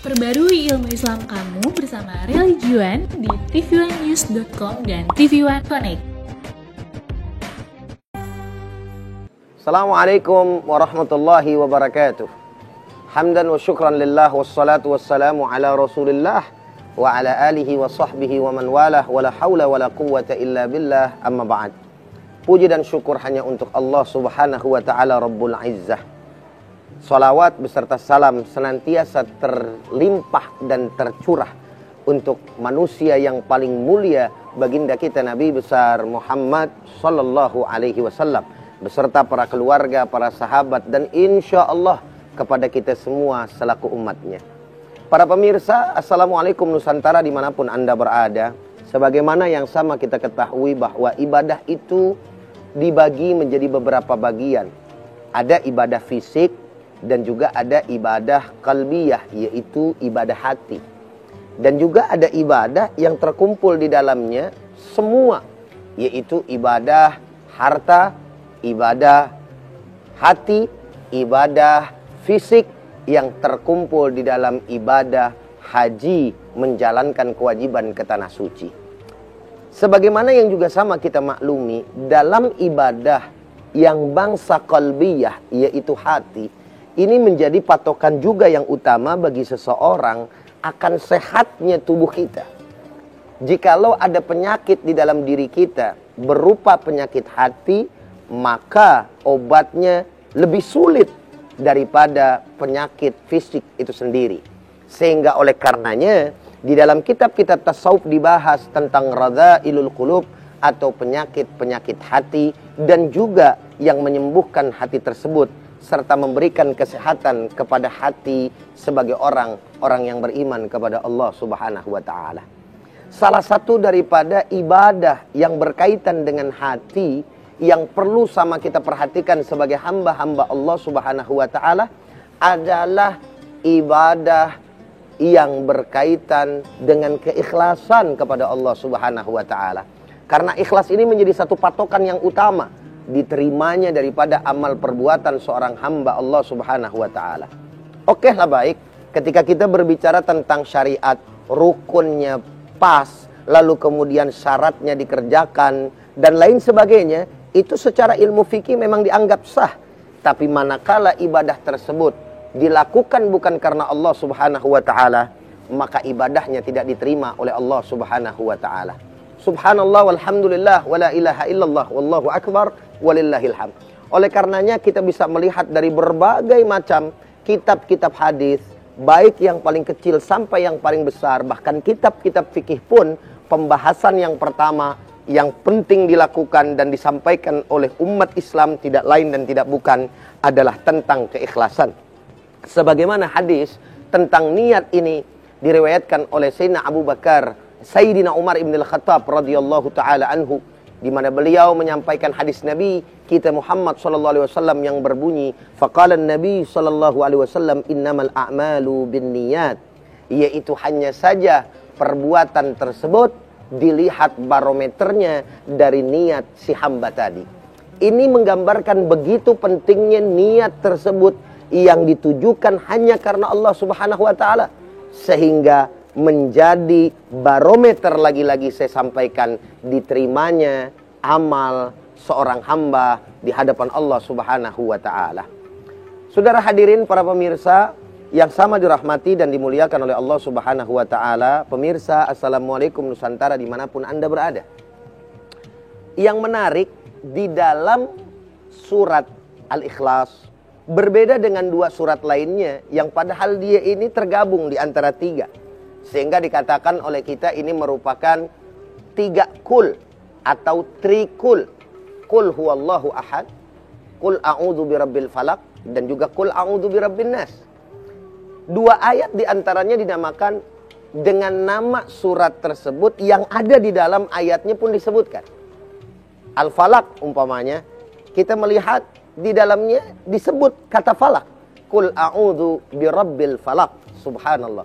Perbarui ilmu Islam kamu bersama Religion di tv1news.com dan TV1 Connect. Assalamualaikum warahmatullahi wabarakatuh. Hamdan wa syukran lillah wassalatu wassalamu ala rasulillah wa ala alihi wa sahbihi wa man walah wa la hawla wa la quwwata illa billah amma ba'd. Puji dan syukur hanya untuk Allah subhanahu wa ta'ala Rabbul Izzah. Salawat beserta salam senantiasa terlimpah dan tercurah untuk manusia yang paling mulia, baginda kita Nabi besar Muhammad sallallahu alaihi wasallam, beserta para keluarga, para sahabat, dan insya Allah kepada kita semua selaku umatnya. Para pemirsa, Assalamualaikum Nusantara dimanapun Anda berada. Sebagaimana yang sama kita ketahui bahwa ibadah itu dibagi menjadi beberapa bagian. Ada ibadah fisik, dan juga ada ibadah qalbiyah, yaitu ibadah hati. Dan juga ada ibadah yang terkumpul di dalamnya semua, yaitu ibadah harta, ibadah hati, ibadah fisik yang terkumpul di dalam ibadah haji, menjalankan kewajiban ke tanah suci. Sebagaimana yang juga sama kita maklumi, dalam ibadah yang bangsa qalbiyah, yaitu hati, ini menjadi patokan juga yang utama bagi seseorang akan sehatnya tubuh kita. Jikalau ada penyakit di dalam diri kita berupa penyakit hati, maka obatnya lebih sulit daripada penyakit fisik itu sendiri. Sehingga oleh karenanya di dalam kitab-kitab tasawuf dibahas tentang radha'ilul qulub atau penyakit-penyakit hati, dan juga yang menyembuhkan hati tersebut serta memberikan kesehatan kepada hati sebagai orang yang beriman kepada Allah Subhanahu wa taala. Salah satu daripada ibadah yang berkaitan dengan hati yang perlu sama kita perhatikan sebagai hamba-hamba Allah Subhanahu wa taala adalah ibadah yang berkaitan dengan keikhlasan kepada Allah Subhanahu wa taala. Karena ikhlas ini menjadi satu patokan yang utama diterimanya daripada amal perbuatan seorang hamba Allah Subhanahu wa taala. Oke lah, baik, ketika kita berbicara tentang syariat, rukunnya pas, lalu kemudian syaratnya dikerjakan dan lain sebagainya, itu secara ilmu fikih memang dianggap sah. Tapi manakala ibadah tersebut dilakukan bukan karena Allah Subhanahu wa taala, maka ibadahnya tidak diterima oleh Allah Subhanahu wa taala. Subhanallah walhamdulillah wala ilaha illallah wallahu akbar walillahil hamd. Oleh karenanya kita bisa melihat dari berbagai macam kitab-kitab hadis, baik yang paling kecil sampai yang paling besar, bahkan kitab-kitab fikih pun pembahasan yang pertama yang penting dilakukan dan disampaikan oleh umat Islam tidak lain dan tidak bukan adalah tentang keikhlasan. Sebagaimana hadis tentang niat ini diriwayatkan oleh Sayyidina Abu Bakar, Sayyidina Umar ibn al-Khattab radhiyallahu ta'ala anhu, di mana beliau menyampaikan hadis Nabi kita Muhammad sallallahu alaihi wasallam yang berbunyi, faqala an-nabi sallallahu alaihi wasallam innamal a'malu binniyat, yaitu hanya saja perbuatan tersebut dilihat barometernya dari niat si hamba tadi. Ini menggambarkan begitu pentingnya niat tersebut yang ditujukan hanya karena Allah Subhanahu wa taala, sehingga menjadi barometer, lagi-lagi saya sampaikan, diterimanya amal seorang hamba di hadapan Allah Subhanahu wa taala. Saudara hadirin para pemirsa yang sama dirahmati dan dimuliakan oleh Allah Subhanahu wa taala, pemirsa Assalamualaikum Nusantara dimanapun Anda berada. Yang menarik di dalam surat Al-Ikhlas berbeda dengan dua surat lainnya yang padahal dia ini tergabung di antara tiga. Sehingga dikatakan oleh kita ini merupakan tiga kul atau trikul. Kul huwallahu ahad, kul a'udzu birabbil falaq, dan juga kul a'udzu birabbin nas. Dua ayat diantaranya dinamakan dengan nama surat tersebut, yang ada di dalam ayatnya pun disebutkan. Al-Falaq umpamanya, kita melihat di dalamnya disebut kata falak. Kul a'udzu birabbil falaq, subhanallah.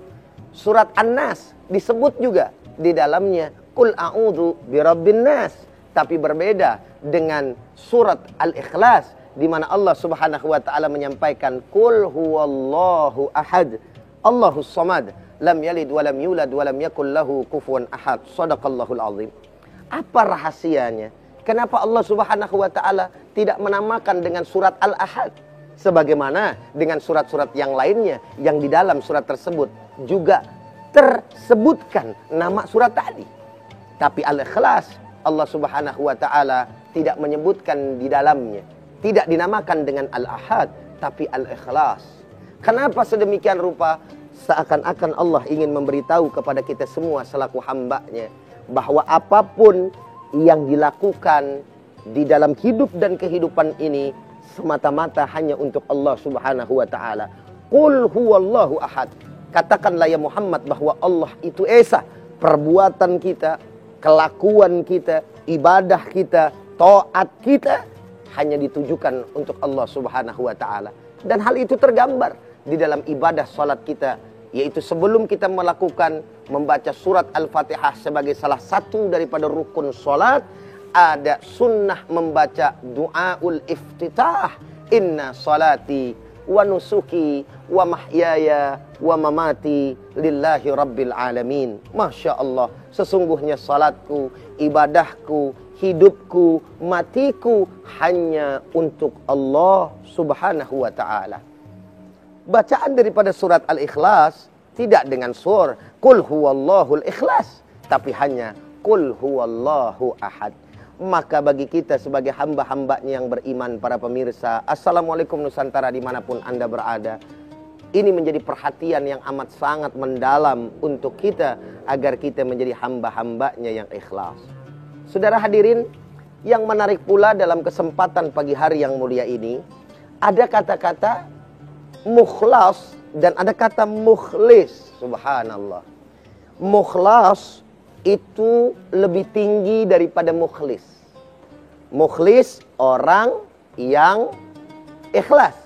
Surat An-Nas disebut juga di dalamnya Qul a'udzu birabbin nas, tapi berbeda dengan surat Al-Ikhlas di mana Allah Subhanahu wa taala menyampaikan Qul huwallahu ahad, Allahus samad, lam yalid walam yulad walam yakul lahu kufuwan ahad. Shadaqallahul azim. Apa rahasianya? Kenapa Allah Subhanahu wa taala tidak menamakan dengan surat Al-Ahad sebagaimana dengan surat-surat yang lainnya yang di dalam surat tersebut juga tersebutkan nama surat tadi. Tapi Al-Ikhlas Allah Subhanahu wa taala tidak menyebutkan di dalamnya. Tidak dinamakan dengan Al-Ahad, tapi Al-Ikhlas. Kenapa sedemikian rupa? Seakan-akan Allah ingin memberitahu kepada kita semua selaku hamba-Nya bahwa apapun yang dilakukan di dalam hidup dan kehidupan ini semata-mata hanya untuk Allah Subhanahu wa taala. Qul huwallahu ahad. Katakanlah ya Muhammad bahwa Allah itu esa. Perbuatan kita, kelakuan kita, ibadah kita, taat kita hanya ditujukan untuk Allah Subhanahu wa taala. Dan hal itu tergambar di dalam ibadah salat kita, yaitu sebelum kita melakukan membaca surat Al-Fatihah sebagai salah satu daripada rukun salat, ada sunnah membaca du'aul iftitah. Inna salati wa nusuki wa mahyaya wa mamati lillahi rabbil alamin. Masya Allah, sesungguhnya salatku, ibadahku, hidupku, matiku hanya untuk Allah Subhanahu wa ta'ala. Bacaan daripada surat Al-Ikhlas tidak dengan sur Qul huwallahul ikhlas, tapi hanya Qul huwallahu ahad. Maka bagi kita sebagai hamba-hambanya yang beriman, para pemirsa, Assalamualaikum Nusantara dimanapun Anda berada, ini menjadi perhatian yang amat sangat mendalam untuk kita agar kita menjadi hamba-hambanya yang ikhlas. Saudara hadirin, yang menarik pula dalam kesempatan pagi hari yang mulia ini, ada kata-kata mukhlas dan ada kata mukhlis. Subhanallah. Mukhlas itu lebih tinggi daripada mukhlis. Mukhlis orang yang ikhlas.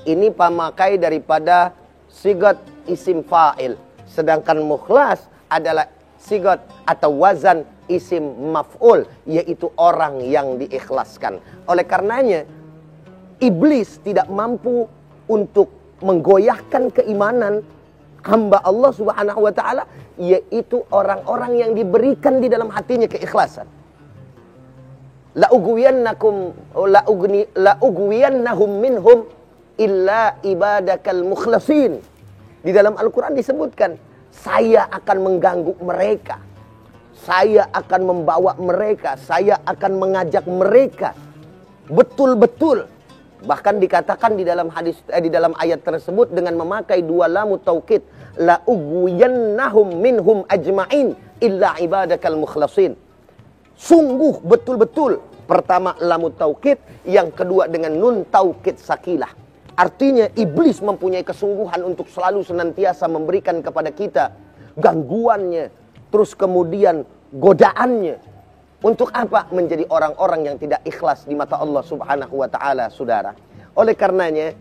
Ini pemakai daripada sigat isim fa'il. Sedangkan mukhlas adalah sigat atau wazan isim maf'ul, yaitu orang yang diikhlaskan. Oleh karenanya, iblis tidak mampu untuk menggoyahkan keimanan hamba Allah Subhanahu wa taala, yaitu orang-orang yang diberikan di dalam hatinya keikhlasan. La ugwiyannahum minhum illa ibadakal mukhlasin. Di dalam Al-Quran disebutkan, saya akan mengganggu mereka, saya akan membawa mereka, saya akan mengajak mereka betul-betul. Bahkan dikatakan di dalam hadis di dalam ayat tersebut dengan memakai dua lam taukid, la ugwiyannahum minhum ajma'in illa ibadakal mukhlasin. Sungguh betul-betul. Pertama lam taukid, yang kedua dengan nun taukid sakilah. Artinya iblis mempunyai kesungguhan untuk selalu senantiasa memberikan kepada kita gangguannya, terus kemudian godaannya. Untuk apa? Menjadi orang-orang yang tidak ikhlas di mata Allah Subhanahu wa ta'ala, saudara. Oleh karenanya,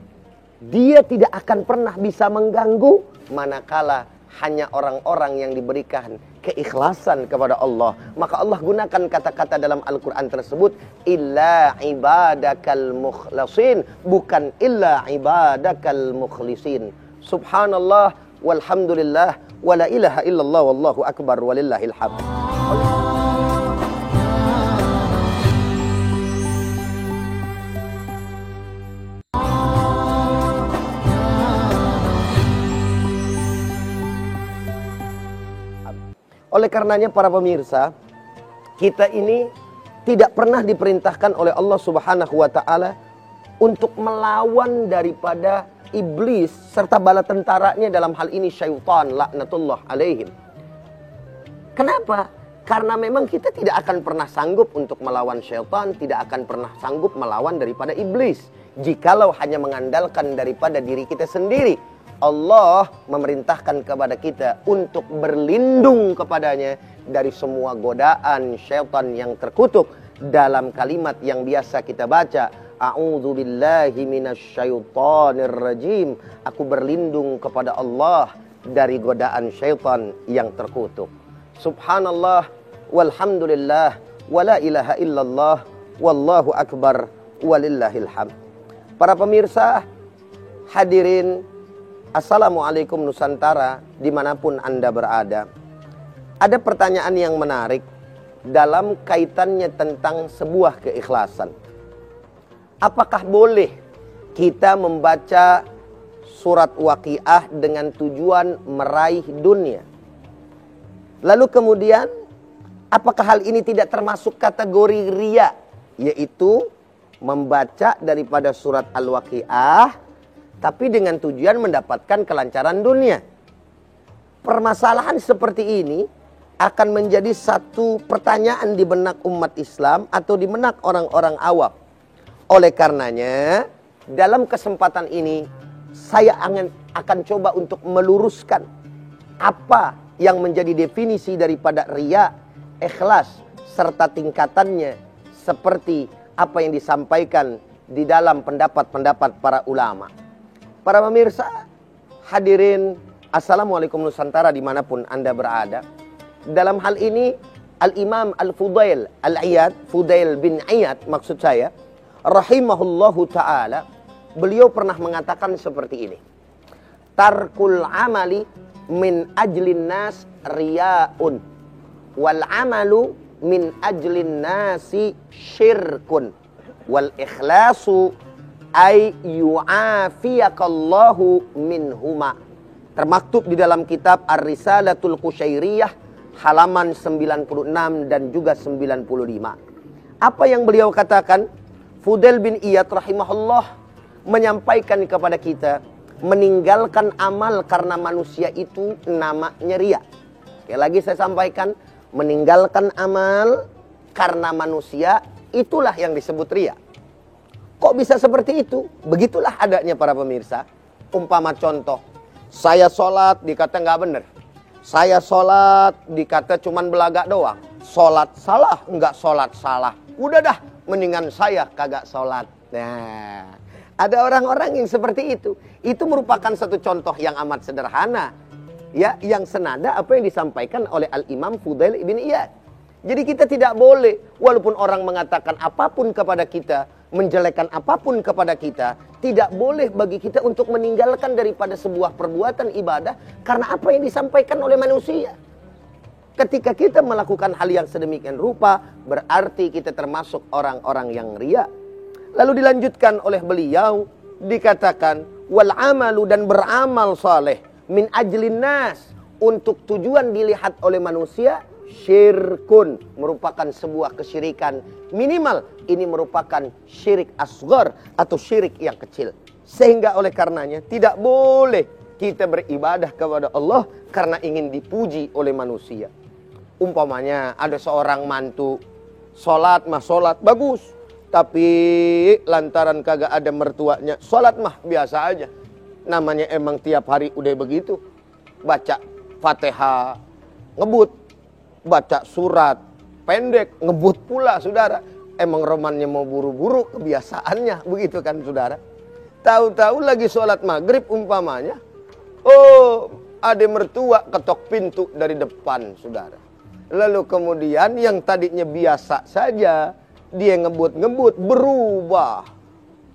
dia tidak akan pernah bisa mengganggu manakala hanya orang-orang yang diberikan keikhlasan kepada Allah. Maka Allah gunakan kata-kata dalam Al-Quran tersebut, illa ibadakal mukhlasin, bukan illa ibadakal mukhlisin. Subhanallah, walhamdulillah, wala ilaha illallah, wallahu akbar, walillahil hamd. Oleh karenanya para pemirsa, kita ini tidak pernah diperintahkan oleh Allah Subhanahu wa ta'ala untuk melawan daripada iblis serta bala tentaranya, dalam hal ini syaitan laknatullah alaihim. Kenapa? Karena memang kita tidak akan pernah sanggup untuk melawan syaitan, tidak akan pernah sanggup melawan daripada iblis jikalau hanya mengandalkan daripada diri kita sendiri. Allah memerintahkan kepada kita untuk berlindung kepadanya dari semua godaan syaitan yang terkutuk. Dalam kalimat yang biasa kita baca, a'udzubillahi minasyaitonir rajim, aku berlindung kepada Allah dari godaan syaitan yang terkutuk. Subhanallah, walhamdulillah, wala ilaha illallah, wallahu akbar, walillahil hamd. Para pemirsa hadirin Assalamualaikum Nusantara, dimanapun Anda berada. Ada pertanyaan yang menarik dalam kaitannya tentang sebuah keikhlasan. Apakah boleh kita membaca surat Waqiah dengan tujuan meraih dunia? Lalu kemudian, apakah hal ini tidak termasuk kategori riya? Yaitu membaca daripada surat Al-Waqiah tapi dengan tujuan mendapatkan kelancaran dunia. Permasalahan seperti ini akan menjadi satu pertanyaan di benak umat Islam atau di benak orang-orang awam. Oleh karenanya, dalam kesempatan ini saya akan coba untuk meluruskan apa yang menjadi definisi daripada riya, ikhlas, serta tingkatannya seperti apa yang disampaikan di dalam pendapat-pendapat para ulama. Para pemirsa, hadirin, Assalamualaikum Nusantara dimanapun Anda berada. Dalam hal ini, Al-Imam Al-Fudail Al-Iyad, Fudail bin Iyad maksud saya, rahimahullahu ta'ala, beliau pernah mengatakan seperti ini. Tarkul amali min ajlin nas riya'un, wal amalu min ajlin nasi syirkun, wal ikhlasu ay yu'afiyakallahu minhuma. Termaktub di dalam kitab Ar-Risalatul Qusyairiyah halaman 96 dan juga 95. Apa yang beliau katakan? Fudail bin Iyad rahimahullah menyampaikan kepada kita, meninggalkan amal karena manusia itu namanya riya. Sekali lagi saya sampaikan, meninggalkan amal karena manusia itulah yang disebut riya. Kok bisa seperti itu? Begitulah adanya para pemirsa. Umpama contoh, saya sholat dikata nggak bener. Saya sholat dikata cuman belagak doang. Sholat salah, nggak sholat salah. Udah dah, mendingan saya kagak sholat. Nah, ada orang-orang yang seperti itu. Itu merupakan satu contoh yang amat sederhana, ya, yang senada apa yang disampaikan oleh Al-Imam Fudail bin Iyad. Jadi kita tidak boleh, walaupun orang mengatakan apapun kepada kita, menjelekkan apapun kepada kita, tidak boleh bagi kita untuk meninggalkan daripada sebuah perbuatan ibadah karena apa yang disampaikan oleh manusia. Ketika kita melakukan hal yang sedemikian rupa, berarti kita termasuk orang-orang yang riya. Lalu dilanjutkan oleh beliau, dikatakan wal amalu, dan beramal saleh min ajlin nas, untuk tujuan dilihat oleh manusia, syirkun, merupakan sebuah kesyirikan. Minimal ini merupakan syirik asghar atau syirik yang kecil. Sehingga oleh karenanya tidak boleh kita beribadah kepada Allah karena ingin dipuji oleh manusia. Umpamanya ada seorang mantu, sholat mah sholat bagus, tapi lantaran kagak ada mertuanya, sholat mah biasa aja. Namanya emang tiap hari udah begitu. Baca Fatihah ngebut, baca surat pendek ngebut pula, saudara. Emang romannya mau buru-buru, kebiasaannya begitu kan, saudara. Tahu-tahu lagi sholat maghrib umpamanya, oh, ada mertua ketok pintu dari depan, saudara. Lalu kemudian yang tadinya biasa saja, dia ngebut-ngebut, berubah.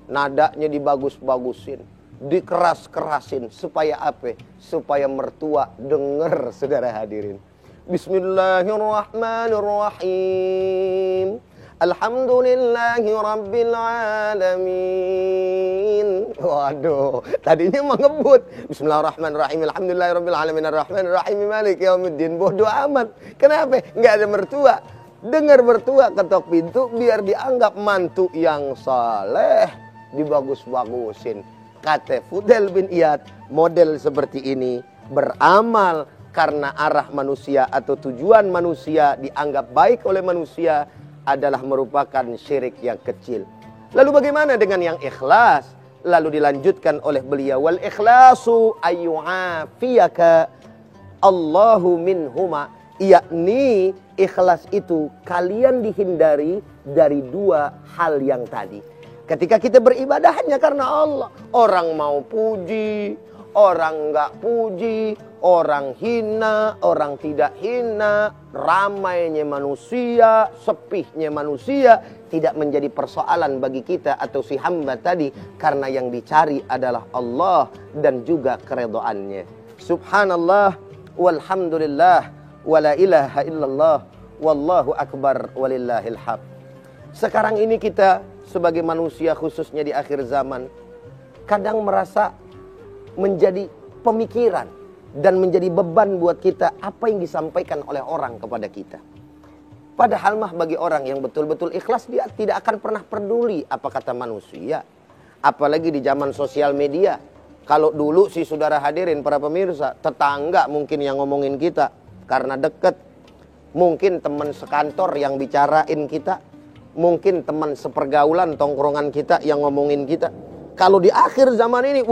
Nadanya dibagus-bagusin, dikeras-kerasin. Supaya apa? Supaya mertua dengar, saudara hadirin. Bismillahirrahmanirrahim. Alhamdulillahi Rabbil Alamin. Waduh, tadinya mau ngebut. Bismillahirrahmanirrahim. Alhamdulillahi Rabbil Alamin. Ar-Rahmanirrahim. Maliki Yaumiddin. Bodoh amat. Kenapa? Nggak ada mertua. Dengar mertua ketok pintu biar dianggap mantu yang saleh. Dibagus-bagusin. Kata Fudail bin Iyad, model seperti ini beramal karena arah manusia atau tujuan manusia dianggap baik oleh manusia adalah merupakan syirik yang kecil. Lalu bagaimana dengan yang ikhlas? Lalu dilanjutkan oleh beliau, wal ikhlasu ayyu'afiyaka Allahu minhuma, yakni ikhlas itu kalian dihindari dari dua hal yang tadi. Ketika kita beribadah hanya karena Allah, orang mau puji, orang nggak puji, orang hina, orang tidak hina, ramainya manusia, sepihnya manusia, tidak menjadi persoalan bagi kita atau si hamba tadi, karena yang dicari adalah Allah dan juga keredoannya. Subhanallah, walhamdulillah, wala ilaha illallah, wallahu akbar, walillahil hamd. Sekarang ini kita sebagai manusia khususnya di akhir zaman, kadang merasa menjadi pemikiran dan menjadi beban buat kita apa yang disampaikan oleh orang kepada kita. Padahal mah bagi orang yang betul-betul ikhlas, dia tidak akan pernah peduli apa kata manusia. Apalagi di zaman sosial media. Kalau dulu sih saudara hadirin para pemirsa, tetangga mungkin yang ngomongin kita karena deket. Mungkin teman sekantor yang bicarain kita. Mungkin teman sepergaulan tongkrongan kita yang ngomongin kita. Kalau di akhir zaman ini,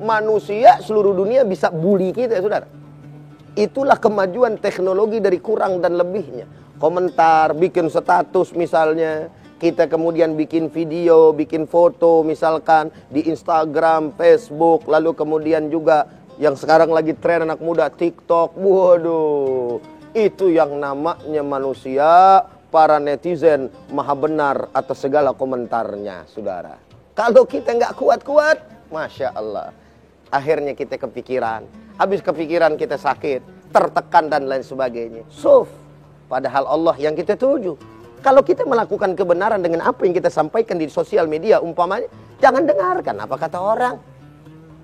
manusia seluruh dunia bisa bully kita, saudara. Itulah kemajuan teknologi dari kurang dan lebihnya. Komentar, bikin status misalnya. Kita kemudian bikin video, bikin foto misalkan di Instagram, Facebook. Lalu kemudian juga yang sekarang lagi tren anak muda, TikTok. Waduh, itu yang namanya manusia, para netizen maha benar atas segala komentarnya, saudara. Kalau kita nggak kuat-kuat, Masya Allah, akhirnya kita kepikiran. Habis kepikiran kita sakit, tertekan dan lain sebagainya. Padahal Allah yang kita tuju. Kalau kita melakukan kebenaran dengan apa yang kita sampaikan di sosial media, umpamanya, jangan dengarkan apa kata orang.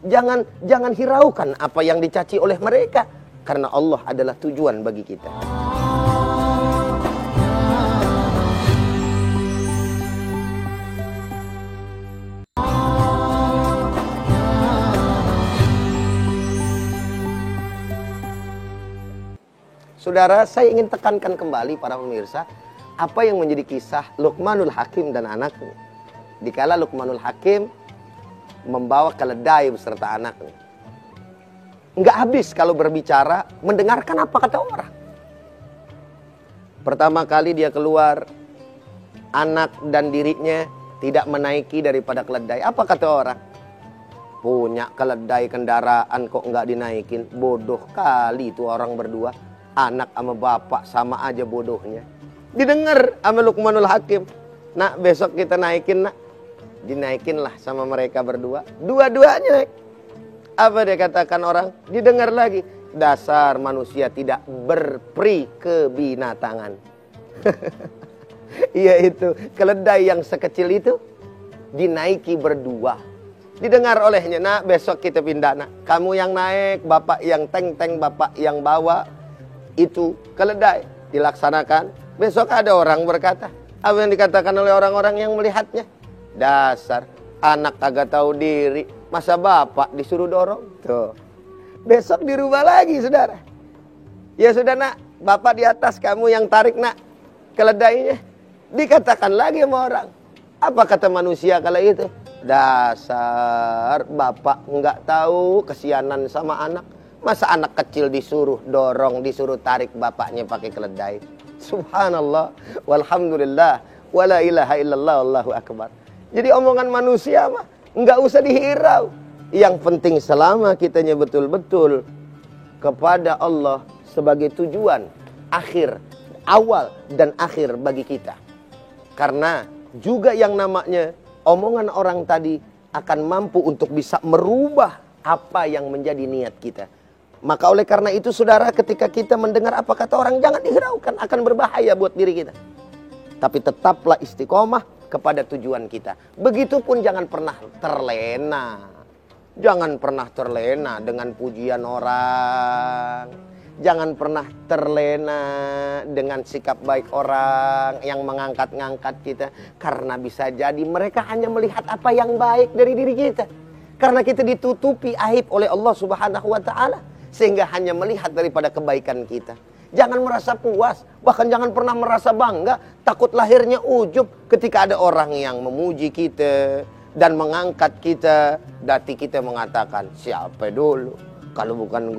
Jangan hiraukan apa yang dicaci oleh mereka. Karena Allah adalah tujuan bagi kita. Saudara, saya ingin tekankan kembali para pemirsa, apa yang menjadi kisah Luqmanul Hakim dan anaknya. Dikala Luqmanul Hakim membawa keledai beserta anaknya. Enggak habis kalau berbicara, mendengarkan apa kata orang. Pertama kali dia keluar, anak dan dirinya tidak menaiki daripada keledai. Apa kata orang? Punya keledai kendaraan kok enggak dinaikin. Bodoh kali itu orang berdua. Anak sama bapak sama aja bodohnya. Didengar sama Luqmanul Hakim. Nak, besok kita naikin, nak. Dinaikinlah sama mereka berdua. Dua-duanya naik. Apa dia katakan orang? Didengar lagi. Dasar manusia tidak berperi kebinatangan. Yaitu keledai yang sekecil itu dinaiki berdua. Didengar olehnya, nak, besok kita pindah, nak. Kamu yang naik, bapak yang teng-teng, bapak yang bawa. Itu keledai dilaksanakan. Besok ada orang berkata, apa yang dikatakan oleh orang-orang yang melihatnya? Dasar anak kagak tahu diri, masa bapak disuruh dorong? Tuh. Besok dirubah lagi, saudara. Ya sudah, nak, bapak di atas, kamu yang tarik, nak, keledainya. Dikatakan lagi sama orang. Apa kata manusia kala itu? Dasar bapak nggak tahu kesianan sama anak. Masa anak kecil disuruh dorong, disuruh tarik bapaknya pakai keledai. Subhanallah, walhamdulillah, wala ilaha illallah, Allahu akbar. Jadi omongan manusia mah nggak usah dihirau. Yang penting selama kitanya betul-betul kepada Allah sebagai tujuan akhir, awal dan akhir bagi kita. Karena juga yang namanya omongan orang tadi akan mampu untuk bisa merubah apa yang menjadi niat kita. Maka oleh karena itu, saudara, ketika kita mendengar apa kata orang, jangan dihiraukan, akan berbahaya buat diri kita. Tapi tetaplah istiqomah kepada tujuan kita. Begitupun jangan pernah terlena. Jangan pernah terlena dengan pujian orang. Jangan pernah terlena dengan sikap baik orang yang mengangkat-ngangkat kita. Karena bisa jadi mereka hanya melihat apa yang baik dari diri kita. Karena kita ditutupi aib oleh Allah Subhanahu wa ta'ala. Sehingga hanya melihat daripada kebaikan kita. Jangan merasa puas, bahkan jangan pernah merasa bangga. Takut lahirnya ujub ketika ada orang yang memuji kita dan mengangkat kita. Dati kita mengatakan, siapa dulu kalau bukan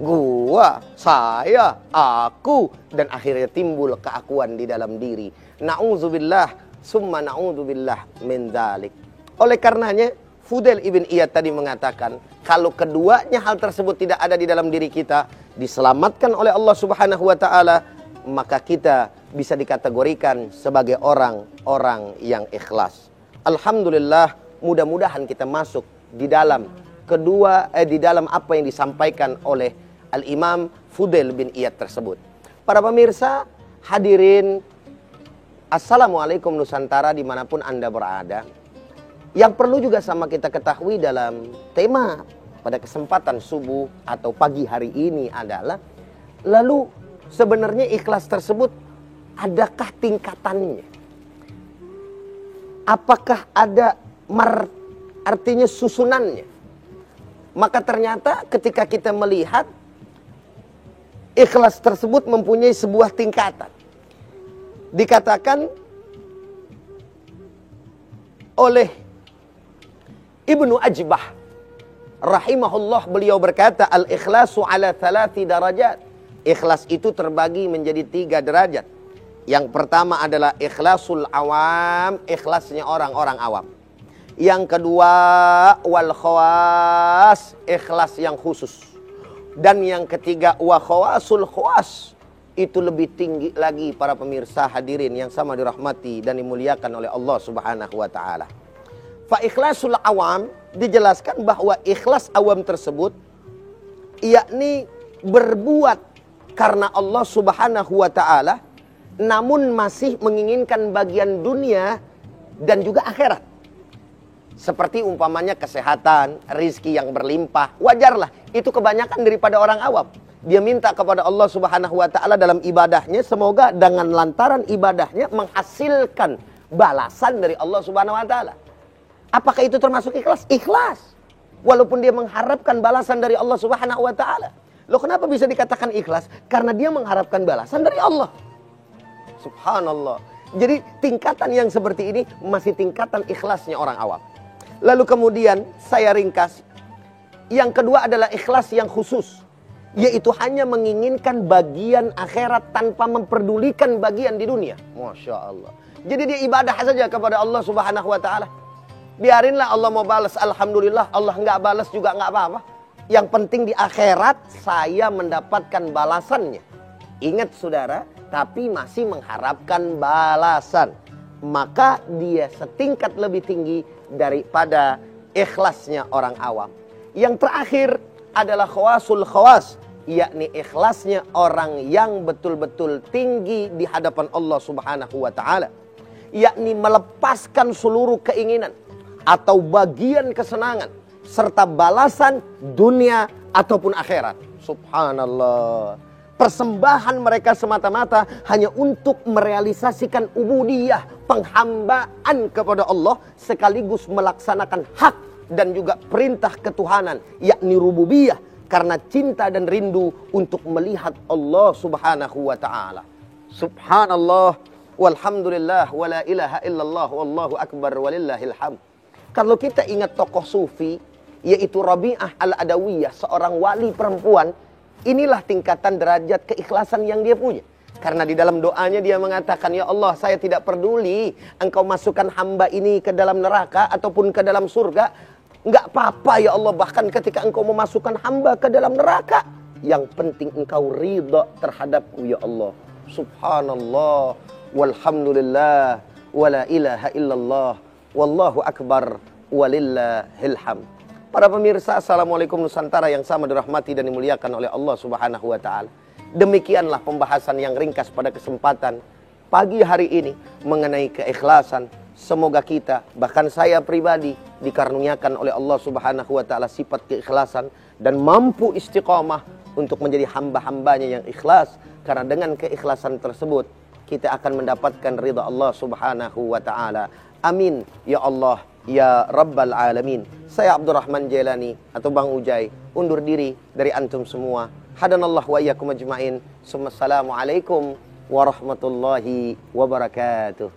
gua, saya, aku. Dan akhirnya timbul keakuan di dalam diri. Na'udzubillah, summa na'udzubillah min dzalik. Oleh karenanya, Fudail ibn Iyad tadi mengatakan, kalau keduanya hal tersebut tidak ada di dalam diri kita, diselamatkan oleh Allah Subhanahu wa taala, maka kita bisa dikategorikan sebagai orang-orang yang ikhlas. Alhamdulillah, mudah-mudahan kita masuk di dalam di dalam apa yang disampaikan oleh Al-Imam Fudail bin Iyad tersebut. Para pemirsa, hadirin, Assalamualaikum Nusantara dimanapun Anda berada. Yang perlu juga sama kita ketahui dalam tema pada kesempatan subuh atau pagi hari ini adalah, lalu sebenarnya ikhlas tersebut adakah tingkatannya? Apakah ada artinya susunannya? Maka ternyata ketika kita melihat ikhlas tersebut mempunyai sebuah tingkatan. Dikatakan oleh Ibnu Ajbah rahimahullah, beliau berkata, al-ikhlasu ala 3 darajat. Ikhlas itu terbagi menjadi 3 derajat. Yang pertama adalah ikhlasul awam, ikhlasnya orang-orang awam. Yang kedua wal khawas, ikhlas yang khusus. Dan yang ketiga wa khawasul khawas, itu lebih tinggi lagi para pemirsa hadirin yang sama dirahmati dan dimuliakan oleh Allah Subhanahu wa taala. Fa ikhlasul awam, dijelaskan bahwa ikhlas awam tersebut yakni berbuat karena Allah Subhanahu wa taala, namun masih menginginkan bagian dunia dan juga akhirat. Seperti umpamanya kesehatan, rizki yang berlimpah, wajarlah. Itu kebanyakan daripada orang awam. Dia minta kepada Allah Subhanahu wa taala dalam ibadahnya, semoga dengan lantaran ibadahnya menghasilkan balasan dari Allah Subhanahu wa taala. Apakah itu termasuk ikhlas? Ikhlas. Walaupun dia mengharapkan balasan dari Allah Subhanahu wa taala. Loh, kenapa bisa dikatakan ikhlas? Karena dia mengharapkan balasan dari Allah. Subhanallah. Jadi tingkatan yang seperti ini masih tingkatan ikhlasnya orang awam. Lalu kemudian saya ringkas. Yang kedua adalah ikhlas yang khusus. Yaitu hanya menginginkan bagian akhirat tanpa memperdulikan bagian di dunia. Masya Allah. Jadi dia ibadah saja kepada Allah Subhanahu wa ta'ala. Biarinlah Allah mau balas, alhamdulillah. Allah nggak balas juga nggak apa-apa. Yang penting di akhirat saya mendapatkan balasannya. Ingat saudara, tapi masih mengharapkan balasan. Maka dia setingkat lebih tinggi daripada ikhlasnya orang awam. Yang terakhir adalah khawasul khawas, yakni ikhlasnya orang yang betul-betul tinggi di hadapan Allah Subhanahu wa taala, yakni melepaskan seluruh keinginan atau bagian kesenangan serta balasan dunia ataupun akhirat. Subhanallah. Persembahan mereka semata-mata hanya untuk merealisasikan ubudiyah, penghambaan kepada Allah, sekaligus melaksanakan hak dan juga perintah ketuhanan, yakni rububiyah, karena cinta dan rindu untuk melihat Allah Subhanahu wa ta'ala. Subhanallah, walhamdulillah, wala ilaha illallah, wallahu akbar, walillahil hamd. Kalau kita ingat tokoh sufi, yaitu Rabi'ah al-Adawiyah, seorang wali perempuan, inilah tingkatan derajat keikhlasan yang dia punya. Karena di dalam doanya dia mengatakan, ya Allah, saya tidak peduli engkau masukkan hamba ini ke dalam neraka ataupun ke dalam surga. Enggak apa-apa ya Allah, bahkan ketika engkau memasukkan hamba ke dalam neraka, yang penting engkau ridha terhadapku ya Allah. Subhanallah, walhamdulillah, wala ilaha illallah, wallahu akbar, walillahil hamd. Para pemirsa, Assalamualaikum Nusantara yang sama dirahmati dan dimuliakan oleh Allah Subhanahu wa ta'ala. Demikianlah pembahasan yang ringkas pada kesempatan pagi hari ini mengenai keikhlasan. Semoga kita, bahkan saya pribadi, dikaruniakan oleh Allah Subhanahu wa ta'ala sifat keikhlasan dan mampu istiqamah untuk menjadi hamba-hambanya yang ikhlas. Karena dengan keikhlasan tersebut kita akan mendapatkan ridha Allah Subhanahu wa ta'ala. Amin ya Allah ya Rabbal Alamin. Saya Abdurrahman Jailani atau Bang Ujai undur diri dari antum semua. Hadanallah wa iyyakum ajma'in. Assalamualaikum warahmatullahi wabarakatuh.